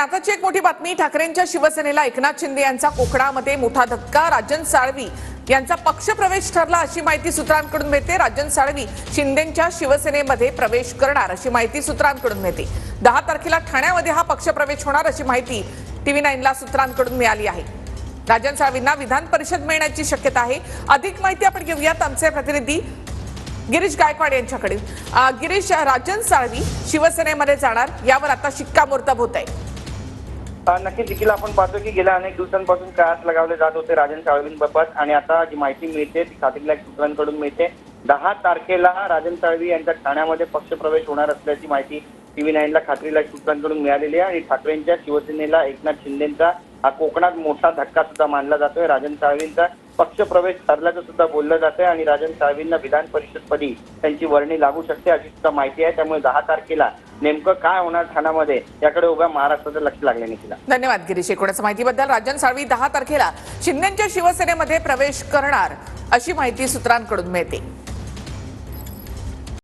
आताची एक मोठी बातमी। ठाकरेंच्या शिवसेनेला एकनाथ शिंदे यांचा कोकणामध्ये मोठा धक्का। राजन साळवी यांचा पक्षप्रवेश ठरला अशी माहिती सूत्रांकडून मिळते। राजन साळवी शिंदेंच्या शिवसेनेमध्ये प्रवेश करणार अशी माहिती सूत्रांकडून मिळते। 10 तारखेला ठाण्यामध्ये हा पक्षप्रवेश होणार अशी माहिती TV9 ला सूत्रांकडून मिळाली आहे। राजन साळवींना विधान परिषद मिळण्याची शक्यता आहे। अधिक माहिती आपण घेऊयात आमचे प्रतिनिधी गिरीश गायकवाड यांच्याकडे। गिरीश, राजन साळवी शिवसेनेमध्ये जाणार यावर आता शिक्कामोर्तब होत आहे। नक्कीच देखील आपण पाहतो की गेल्या अनेक दिवसांपासून कयास लगावले जात होते राजन साळवींबाबत आणि आता जी माहिती मिळते ती खात्रीलायक सूत्रांकडून मिळते। 10 तारखेला राजन साळवी यांच्या ठाण्यामध्ये पक्षप्रवेश होणार असल्याची माहिती TV9 ला खात्रीलायक सूत्रांकडून मिळालेली आहे आणि ठाकरेंच्या शिवसेनेला एकनाथ शिंदेंचा हा कोकणात मोठा धक्का सुद्धा मानला जातोय। राजन साळवींचा पक्षप्रवेश ठरल्याचं सुद्धा बोललं जातंय आणि राजन साळवींना विधान परिषदपदी त्यांची वर्णी लागू शकते अशी सुद्धा माहिती आहे। त्यामुळे 10 तारखेला नेमकं काय होणार ठाण्यामध्ये याकडे उभ्या महाराष्ट्राचं लक्ष लागले नाही। धन्यवाद गिरीश, एकूणच माहितीबद्दल। राजन साळवी 10 तारखेला शिंदेंच्या शिवसेनेमध्ये प्रवेश करणार अशी माहिती सूत्रांकडून मिळते।